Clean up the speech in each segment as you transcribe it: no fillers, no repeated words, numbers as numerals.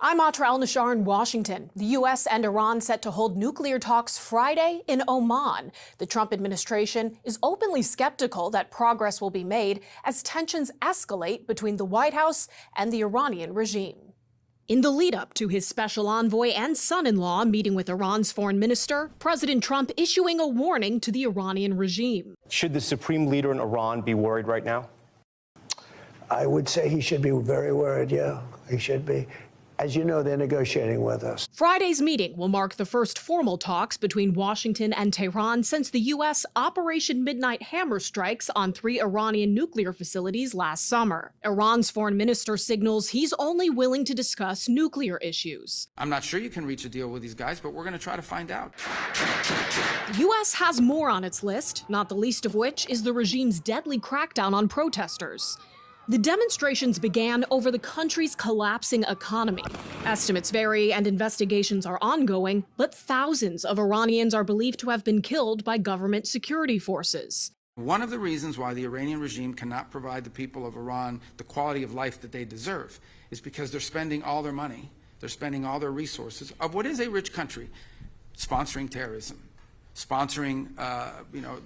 I'm Atra El-Nashar in Washington. The U.S. and Iran set to hold nuclear talks Friday in Oman. The Trump administration is openly skeptical that progress will be made as tensions escalate between the White House and the Iranian regime. In the lead-up to his special envoy and son-in-law meeting with Iran's foreign minister, President Trump issuing a warning to the Iranian regime. Should the supreme leader in Iran be worried right now? I would say he should be very worried, yeah. He should be. As you know, they're negotiating with us. Friday's meeting will mark the first formal talks between Washington and Tehran since the U.S. Operation Midnight Hammer strikes on 3 Iranian nuclear facilities last summer. Iran's foreign minister signals he's only willing to discuss nuclear issues. I'm not sure you can reach a deal with these guys, but we're going to try to find out. The U.S. has more on its list, not the least of which is the regime's deadly crackdown on protesters. The demonstrations began over the country's collapsing economy. Estimates vary and investigations are ongoing, but thousands of Iranians are believed to have been killed by government security forces. One of the reasons why the Iranian regime cannot provide the people of Iran the quality of life that they deserve is because they're spending all their money, they're spending all their resources of what is a rich country, sponsoring terrorism, sponsoring,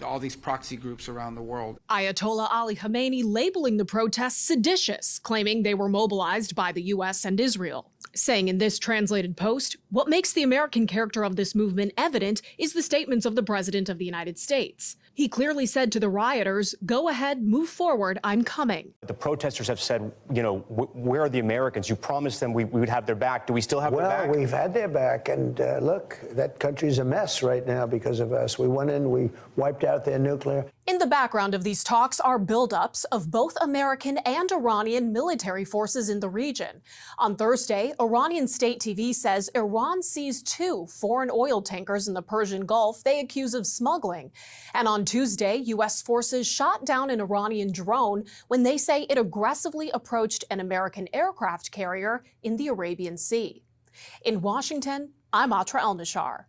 all these proxy groups around the world. Ayatollah Ali Khamenei labeling the protests seditious, claiming they were mobilized by the U.S. and Israel. Saying in this translated post, what makes the American character of this movement evident is the statements of the President of the United States. He clearly said to the rioters, go ahead, move forward, I'm coming. The protesters have said, where are the Americans? You promised them we would have their back. Do we still have their back? Well, we've had their back, and look, that country's a mess right now because of us. We went in, we wiped out their nuclear. In the background of these talks are buildups of both American and Iranian military forces in the region. On Thursday, Iranian state TV says Iran seized 2 foreign oil tankers in the Persian Gulf they accuse of smuggling. And on Tuesday, U.S. forces shot down an Iranian drone when they say it aggressively approached an American aircraft carrier in the Arabian Sea. In Washington, I'm Atra El-Nashar.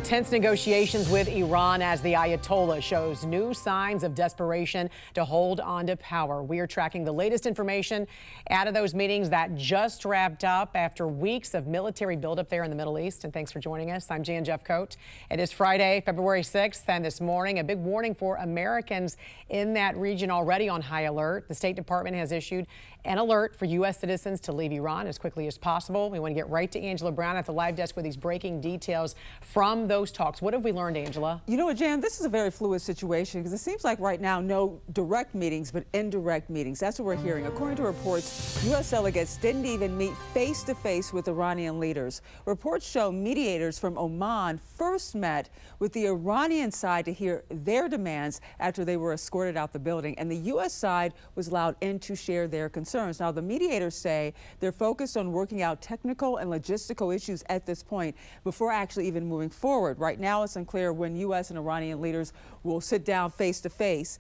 Tense negotiations with Iran as the Ayatollah shows new signs of desperation to hold on to power. We are tracking the latest information out of those meetings that just wrapped up after weeks of military buildup there in the Middle East. And thanks for joining us. I'm Jan Jeffcoat. It is Friday, February 6th, and this morning a big warning for Americans in that region already on high alert. The State Department has issued an alert for U.S. citizens to leave Iran as quickly as possible. We want to get right to Angela Brown at the live desk with these breaking details from those talks. What have we learned, Angela? You know what, Jan, this is a very fluid situation because it seems like right now no direct meetings, but indirect meetings. That's what we're hearing. According to reports, U.S. delegates didn't even meet face-to-face with Iranian leaders. Reports show mediators from Oman first met with the Iranian side to hear their demands after they were escorted out the building, and the U.S. side was allowed in to share their concerns. Now, the mediators say they're focused on working out technical and logistical issues at this point before actually even moving forward. Right now, it's unclear when U.S. and Iranian leaders will sit down face-to-face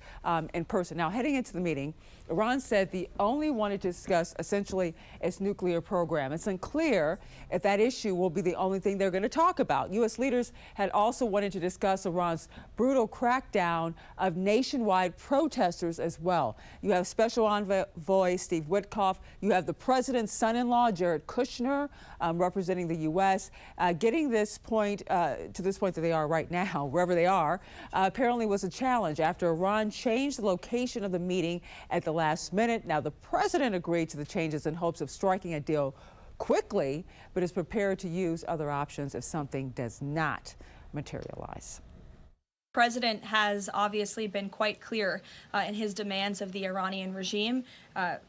in person. Now, heading into the meeting, Iran said they only wanted to discuss essentially its nuclear program. It's unclear if that issue will be the only thing they're going to talk about. U.S. leaders had also wanted to discuss Iran's brutal crackdown of nationwide protesters as well. You have Special Envoy Steve Witkoff. You have the president's son-in-law, Jared Kushner, representing the U.S. Getting this point to this point that they are right now, wherever they are, apparently was a challenge after Iran changed the location of the meeting at the last minute. Now, the president agreed to the changes in hopes of striking a deal quickly, but is prepared to use other options if something does not materialize. The president has obviously been quite clear in his demands of the Iranian regime.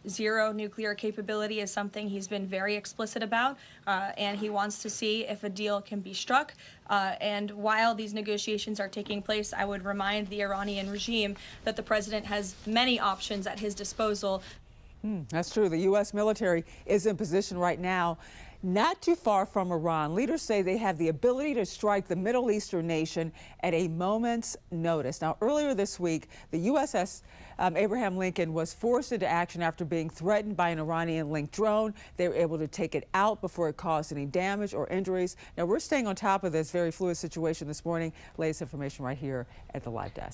Zero nuclear capability is something he's been very explicit about, and he wants to see if a deal can be struck. And while these negotiations are taking place, I would remind the Iranian regime that the president has many options at his disposal. That's true. The U.S. military is in position right now not too far from Iran. Leaders say they have the ability to strike the Middle Eastern nation at a moment's notice. Now, earlier this week, the USS Abraham Lincoln was forced into action after being threatened by an Iranian-linked drone. They were able to take it out before it caused any damage or injuries. Now, we're staying on top of this very fluid situation this morning. Latest information right here at the live desk.